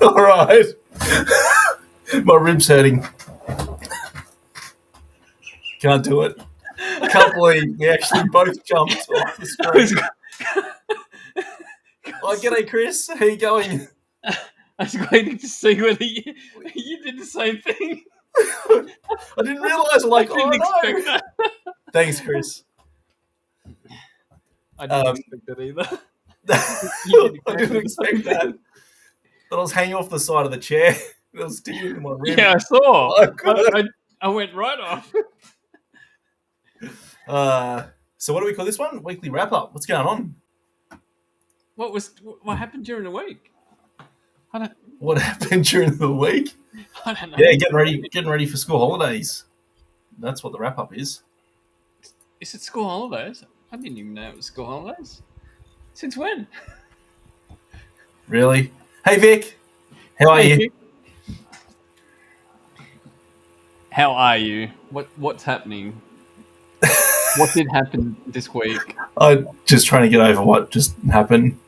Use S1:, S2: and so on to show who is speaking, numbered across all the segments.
S1: All right. My rib's hurting. Can't do it. I can't believe we actually both jumped off the screen. Oh, g'day, Chris. How you going?
S2: I was waiting to see whether you did the same thing.
S1: I didn't realise. Like,
S2: I didn't expect
S1: no.
S2: that.
S1: Thanks, Chris.
S2: I didn't expect that either.
S1: I didn't expect that. But I was hanging off the side of the chair. It was sticking into my rib.
S2: Yeah, I saw.
S1: Oh, God.
S2: I went right off.
S1: So what do we call this one? Weekly wrap up. What's going on?
S2: What happened during the week?
S1: What happened during the week?
S2: I don't know.
S1: Yeah, getting ready for school holidays. That's what the wrap up is.
S2: Is it school holidays? I didn't even know it was school holidays. Since when?
S1: Really? Hey, Vic. How are you?
S2: How are you? What's happening? What did happen this week?
S1: I'm just trying to get over what just happened.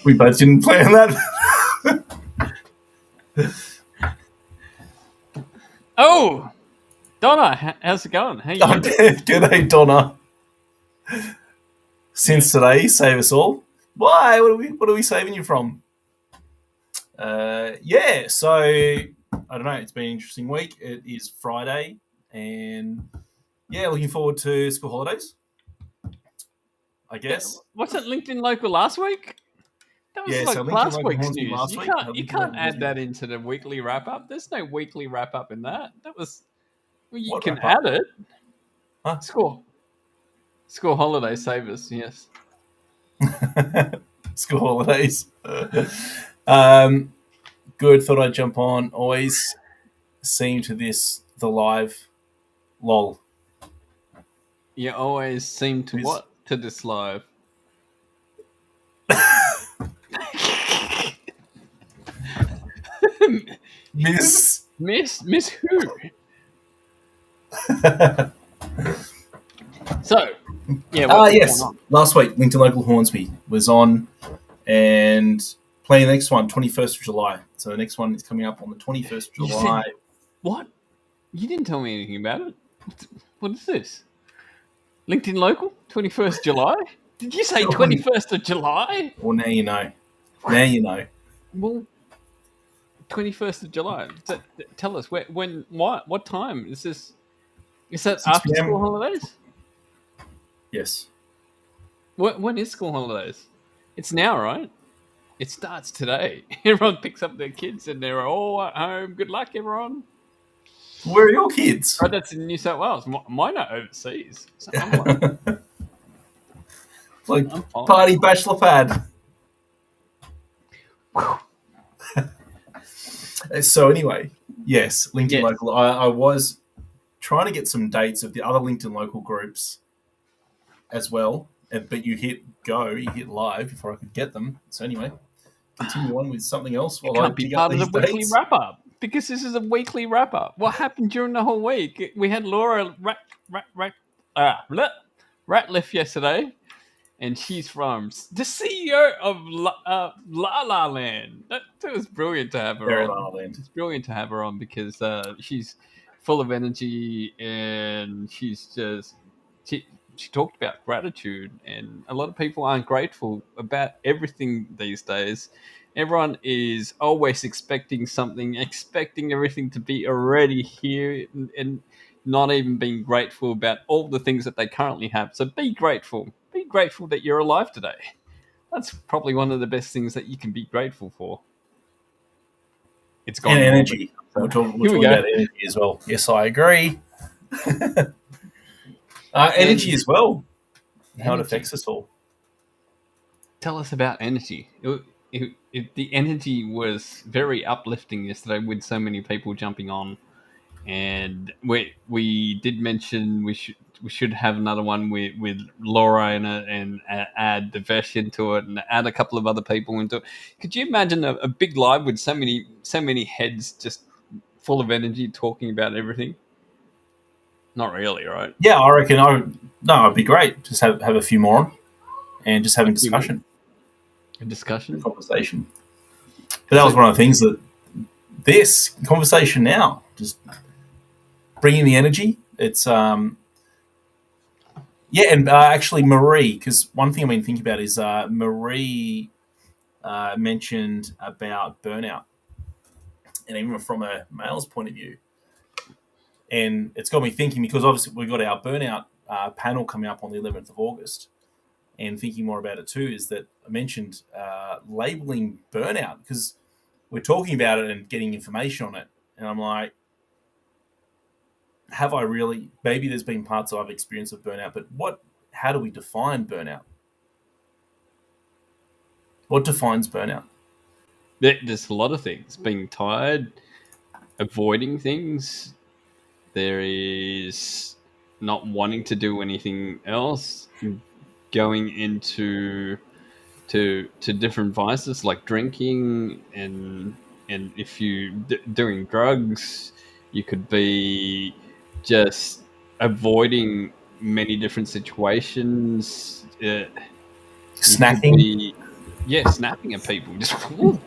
S1: We both didn't plan that.
S2: Oh, Donna, how's it going? How you doing?
S1: G'day, Donna. Since today, save us all. Why? What are we saving you from? Yeah. So I don't know. It's been an interesting week. It is Friday, and yeah, looking forward to school holidays. I guess.
S2: What's that LinkedIn Local last week? That was
S1: Yeah, so
S2: like
S1: LinkedIn
S2: last
S1: Local
S2: week's
S1: Hornsby
S2: news.
S1: last
S2: You
S1: week.
S2: can't
S1: LinkedIn
S2: add
S1: Local
S2: that
S1: Hornsby.
S2: into the weekly wrap up. There's no weekly wrap up in that. You
S1: What
S2: can
S1: wrap-up?
S2: add it.
S1: Huh?
S2: School holiday savers. Yes.
S1: School holidays. Good. Thought I'd jump on. Always seem to the live. Lol.
S2: You always seem to
S1: Miss-
S2: what to this live.
S1: Miss.
S2: Miss who? So, yeah.
S1: Yes. Last week, LinkedIn Local Hornsby was on, and playing the next one, 21st of July. So the next one is coming up on the 21st of
S2: You
S1: July.
S2: said- What? You didn't tell me anything about it. What is this? LinkedIn Local, 21st July? Did you say 21st of July?
S1: Well, now you know. Now you know.
S2: Well, 21st of July. Tell us when, what time is this? Is that
S1: 6
S2: after
S1: p.m.
S2: school holidays?
S1: Yes.
S2: When is school holidays? It's now, right? It starts today. Everyone picks up their kids and they're all at home. Good luck, everyone.
S1: Where are your kids?
S2: Oh, that's in New South Wales. Mine are overseas. So I'm
S1: Like
S2: I'm fine.
S1: party bachelor pad. So anyway, yes, LinkedIn
S2: Yes.
S1: Local. I was trying to get some dates of the other LinkedIn Local groups as well, but you hit go, you hit live before I could get them. So anyway, continue on with something else while I
S2: Can't be
S1: dig
S2: part
S1: up
S2: of the
S1: these
S2: weekly
S1: dates.
S2: wrap up because this is a weekly wrap up. What happened during the whole week? We had Laura Ratliff yesterday, and she's from the CEO of La La Land. That was brilliant to have her
S1: Very
S2: on.
S1: La La Land.
S2: It's brilliant to have her on because she's full of energy and she's just she talked about gratitude, and a lot of people aren't grateful about everything these days. Everyone is always expecting something, expecting everything to be already here, and not even being grateful about all the things that they currently have. So be grateful. Be grateful that you're alive today. That's probably one of the best things that you can be grateful for. It's gone.
S1: And energy. We're
S2: Here
S1: talking
S2: we go.
S1: about energy as well. Yes, I agree. Energy as well. How it
S2: Energy.
S1: affects us all.
S2: Tell us about energy. The energy was very uplifting yesterday with so many people jumping on, and we did mention we should have another one with Laura in it and add Devesh into it and add a couple of other people into it. Could you imagine a big live with so many heads just full of energy talking about everything? Not really, right?
S1: Yeah, I reckon. It'd be great. Just have a few more on, and just having discussion,
S2: A discussion.
S1: conversation. that was one of the things that this conversation now, just bringing the energy. It's yeah, and actually Marie, because one thing I've been thinking about is Marie mentioned about burnout, and even from a male's point of view, and it's got me thinking because obviously we've got our burnout panel coming up on the 11th of August, and thinking more about it too is that I mentioned labeling burnout because we're talking about it and getting information on it, and I'm like, have I really? Maybe there's been parts I've experienced of burnout, but what? How do we define burnout? What defines burnout?
S2: There's a lot of things. Being tired, avoiding things. There is not wanting to do anything else, going into to different vices like drinking, and if you doing drugs, you could be just avoiding many different situations. You could
S1: Snacking?
S2: be, yeah, snapping at people. Just whoa,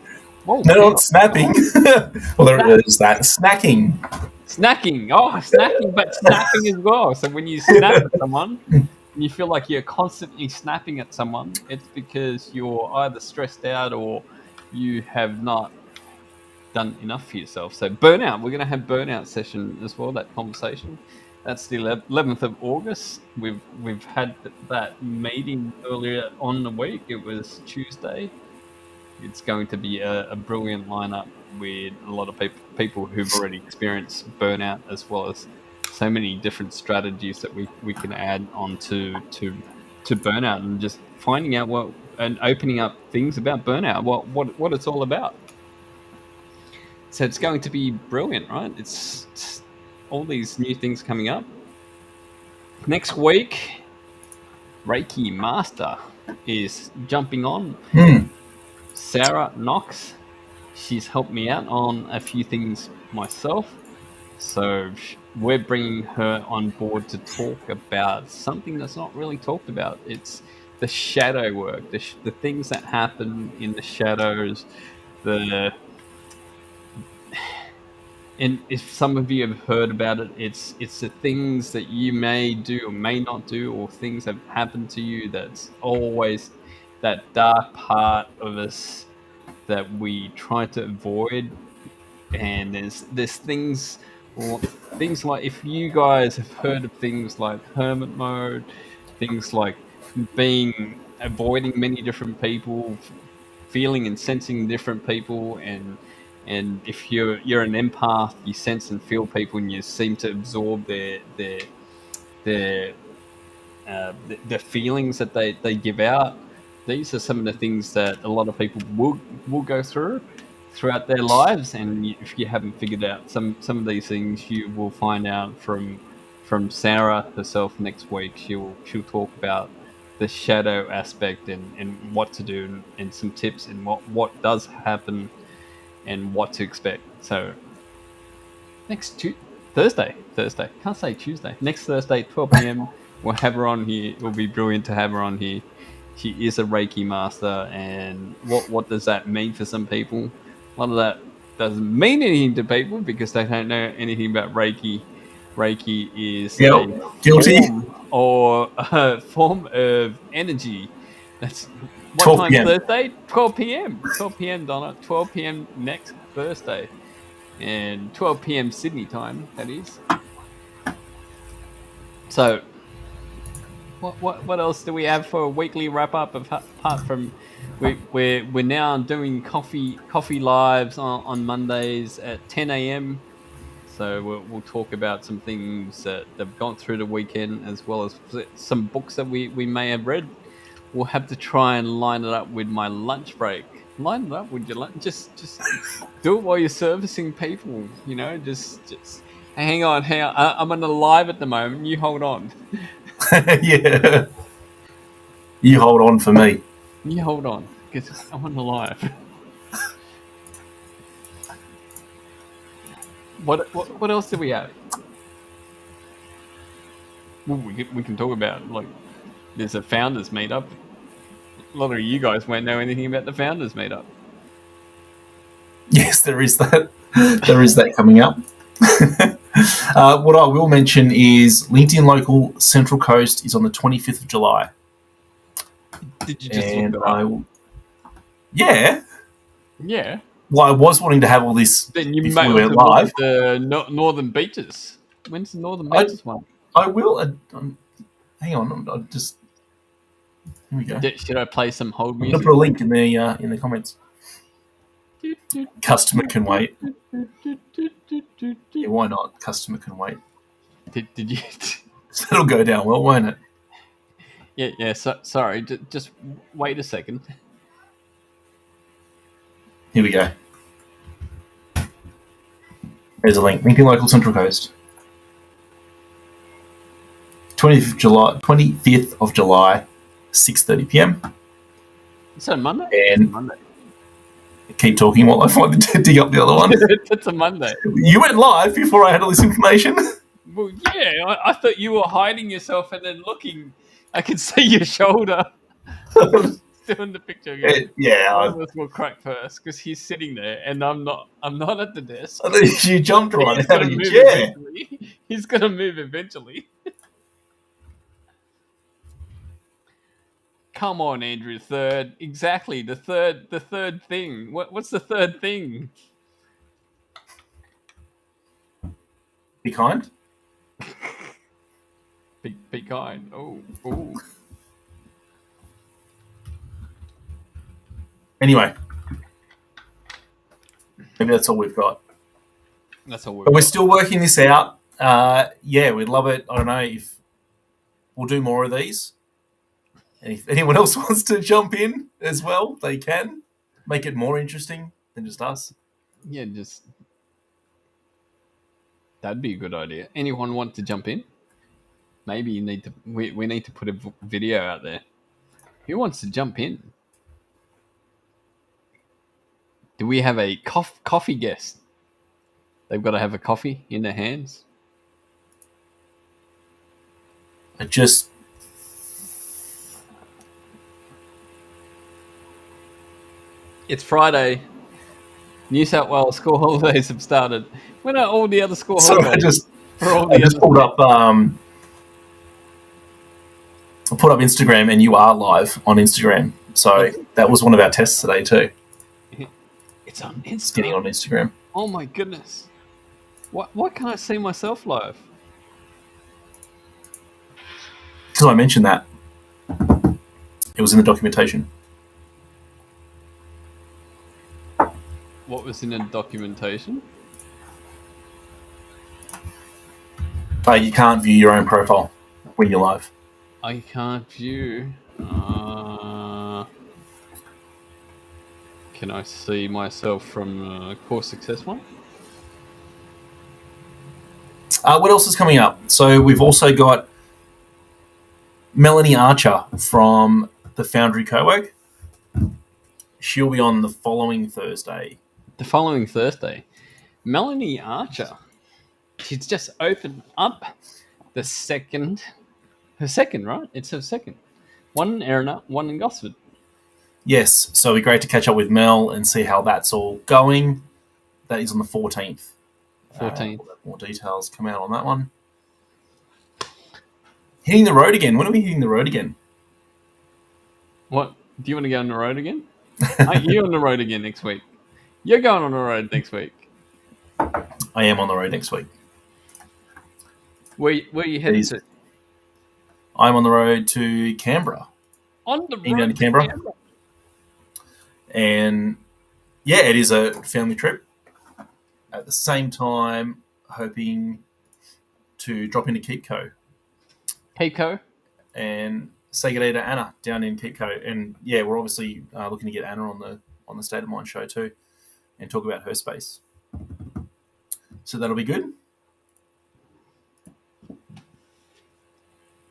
S1: No,
S2: hang
S1: not
S2: on.
S1: snapping. Well, there is that snacking.
S2: Snacking. Oh, snacking, but snapping as well. So when you snap at someone, and you feel like you're constantly snapping at someone, it's because you're either stressed out or you have not done enough for yourself. So burnout. We're going to have burnout session as well. That conversation. That's the 11th of August. We've had that meeting earlier on the week. It was Tuesday. It's going to be a brilliant lineup with a lot of people who've already experienced burnout, as well as so many different strategies that we can add on to burnout, and just finding out what and opening up things about burnout, what it's all about. So it's going to be brilliant, right? It's all these new things coming up. Next week, Reiki Master is jumping on. Sarah Knox, she's helped me out on a few things myself. So we're bringing her on board to talk about something that's not really talked about. It's the shadow work, the things that happen in the shadows, and if some of you have heard about it, it's the things that you may do or may not do, or things that have happened to you. That's always that dark part of us that we try to avoid. And there's things like, if you guys have heard of things like hermit mode, things like avoiding many different people, feeling and sensing different people, and if you're an empath, you sense and feel people, and you seem to absorb their the feelings that they give out. These are some of the things that a lot of people will go throughout their lives, and if you haven't figured out some of these things, you will find out from Sarah herself next week. She'll talk about the shadow aspect and what to do, and some tips and what does happen and what to expect. So next Thursday, can't say Tuesday. Next Thursday, 12 p.m. We'll have her on here. It will be brilliant to have her on here. She is a Reiki master, and what does that mean for some people? A lot of that doesn't mean anything to people because they don't know anything about Reiki. Reiki is a
S1: Guilty.
S2: form of energy. That's what
S1: 12
S2: time
S1: p.m.
S2: Thursday? 12 p.m. 12 p.m. Donna. 12 p.m. next Thursday, and 12 p.m. Sydney time. That is. So, what else do we have for a weekly wrap up? Apart from we're now doing coffee lives on Mondays at 10 a.m. So we'll talk about some things that have gone through the weekend, as well as some books that we may have read. We'll have to try and line it up with my lunch break. Line it up with your lunch. Just do it while you're servicing people. You know, just hang on. I'm on a live at the moment. You hold on.
S1: Yeah. You hold on for me.
S2: You hold on, because I'm on the live. What else do we have? Well, we can talk about, like, there's a founders meetup. A lot of you guys won't know anything about the founders meetup.
S1: Yes, there is that. There is that coming up. What I will mention is LinkedIn Local Central Coast is on the 25th of July.
S2: Did you just
S1: And
S2: look it up?
S1: Yeah.
S2: Yeah.
S1: Well, I was wanting to have all this
S2: Then you
S1: before
S2: may
S1: we
S2: also
S1: went
S2: look
S1: live.
S2: at the Northern Beaches. When's the Northern Beaches one?
S1: I will. Hang on. I'll just. Here we go.
S2: Should I play some hold
S1: I'm going
S2: music?
S1: to put a link in the comments. Customer can wait. Yeah, why not? Customer can wait.
S2: Did you?
S1: That'll go down well, won't it?
S2: Yeah. Sorry, just wait a second.
S1: Here we go. There's a link. LinkedIn Local Central Coast. 25th of July, 6:30 p.m.
S2: Is that Monday?
S1: And
S2: Monday.
S1: Keep talking while I find to dig up the other one.
S2: It's a Monday.
S1: You went live before I had all this information.
S2: Well, yeah, I thought you were hiding yourself and then looking. I could see your shoulder. Still in the picture again.
S1: Yeah.
S2: One of us will crack first because he's sitting there and I'm not at the desk.
S1: You jumped right
S2: He's
S1: out of your chair.
S2: He's gonna move eventually. Come on, Andrew. Third, exactly the third thing. What's the third thing?
S1: Be kind.
S2: Be kind. Oh.
S1: Anyway, maybe that's all we've got.
S2: That's all
S1: But we're still working this out. Yeah, we'd love it. I don't know if we'll do more of these. And if anyone else wants to jump in as well, they can make it more interesting than just us.
S2: Yeah, that'd be a good idea. Anyone want to jump in? Maybe you need to. We need to put a video out there. Who wants to jump in? Do we have a coffee guest? They've got to have a coffee in their hands. It's Friday. New South Wales school holidays have started. When are all the other school holidays?
S1: I just pulled up. I put up Instagram, and you are live on Instagram. So that was one of our tests today too.
S2: It's on Instagram.
S1: It's getting on Instagram.
S2: Oh my goodness! Why can't I see myself live?
S1: Because I mentioned that. It was in the documentation.
S2: What was in the documentation?
S1: You can't view your own profile when you're live.
S2: I can't view. Can I see myself from Course Success one?
S1: What else is coming up? So we've also got Melanie Archer from the Foundry Co-work. She'll be on the following Thursday.
S2: The following Thursday. Melanie Archer. She's just opened up the second. Her second, right? It's her second. One in Erina, one in Gosford.
S1: Yes, so it'd be great to catch up with Mel and see how that's all going. That is on the 14th.
S2: 14th.
S1: More details come out on that one. Hitting the road again. When are we hitting the road again?
S2: What? Do you want to go on the road again? Are you on the road again next week? You're going on the road next week.
S1: I am on the road next week.
S2: Where you headed to?
S1: I'm on the road to Canberra.
S2: On the
S1: Down
S2: road
S1: to Canberra. And yeah, it is a family trip. At the same time, hoping to drop into Keep Co.
S2: Keep Co.
S1: And say good day to Anna down in Keep Co. And yeah, we're obviously looking to get Anna on the State of Mind show too, and talk about her space. So that'll be good.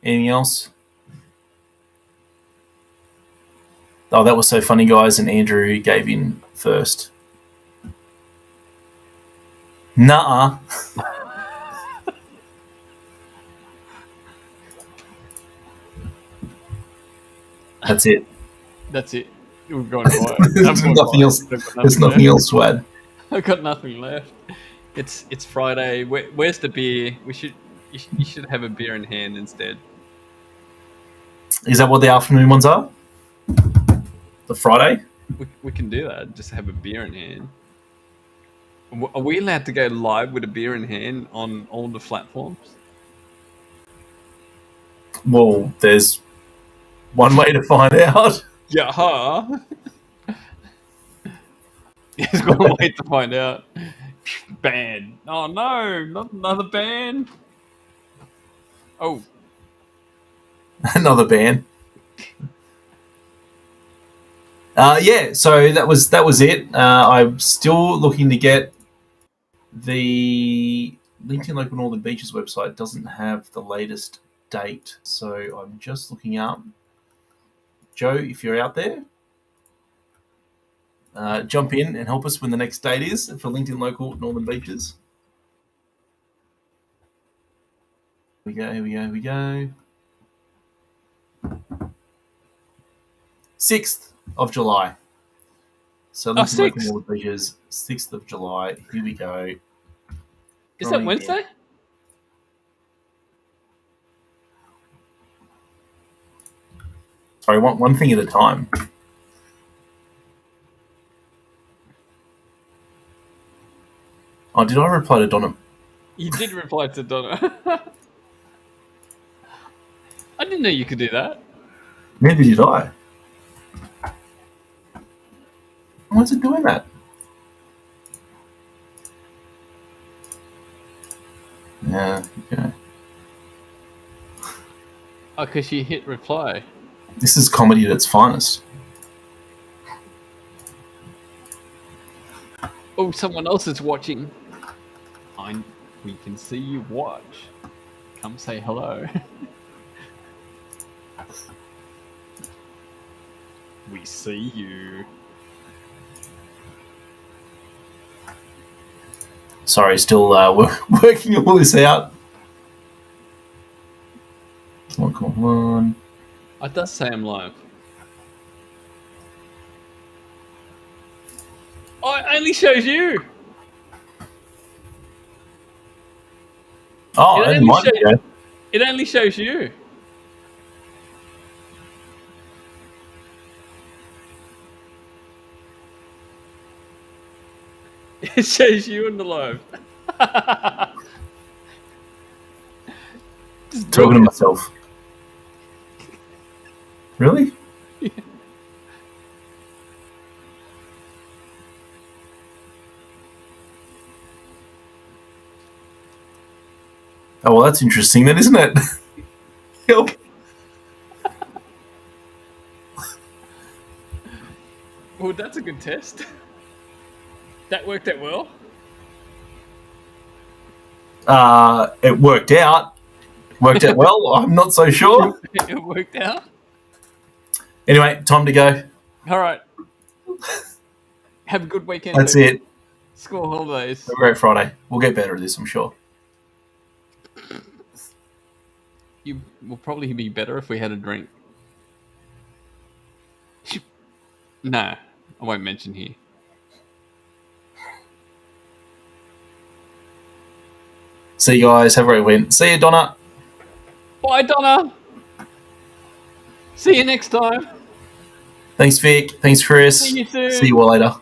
S1: Anything else? Oh, that was so funny, guys. And Andrew gave in first. Nuh-uh. That's it.
S2: That's it. We're going quiet.
S1: There's nothing else. There's nothing else to add.
S2: I've got nothing left. It's Friday. Where's the beer? You should have a beer in hand instead.
S1: Is that what the afternoon ones are? The Friday?
S2: We can do that. Just have a beer in hand. Are we allowed to go live with a beer in hand on all the platforms?
S1: Well, there's one way to find out.
S2: Yeah, huh? There's one way to find out. Ban. Oh no, not another ban. Oh,
S1: Another ban. Yeah, so that was it. I'm still looking to get the LinkedIn Local Northern Beaches website. Doesn't have the latest date, so I'm just looking up. Joe, if you're out there, jump in and help us when the next date is for LinkedIn Local Northern Beaches. Here we go. 6th of July. So LinkedIn Local Northern Beaches, 6th of July. Here we go.
S2: Is that Wednesday?
S1: Sorry, one thing at a time. Oh, did I reply to Donna?
S2: You did reply to Donna. I didn't know you could do that.
S1: Neither did I. Why is it doing that? Yeah, okay.
S2: Oh, because she hit reply.
S1: This is comedy at its finest.
S2: Oh, someone else is watching. We can see you watch. Come say hello. We see you.
S1: Sorry, still working all this out. Come on.
S2: It does say I'm live. Oh, it only shows you.
S1: Oh,
S2: it only shows you. It shows you in the live.
S1: Just talking to myself. Really?
S2: Yeah.
S1: Oh, well, that's interesting then, isn't it? Help.
S2: Well, that's a good test. That worked out well.
S1: It worked out. Worked out well. I'm not so sure.
S2: It worked out.
S1: Anyway, time to go.
S2: All right. Have a good weekend.
S1: That's it.
S2: School holidays.
S1: Have a great Friday. We'll get better at this, I'm sure.
S2: You will probably be better if we had a drink. No, I won't mention here.
S1: See you guys. Have a great weekend. See you, Donna.
S2: Bye, Donna. See you next time.
S1: Thanks, Vic. Thanks, Chris.
S2: See you soon.
S1: See you all later.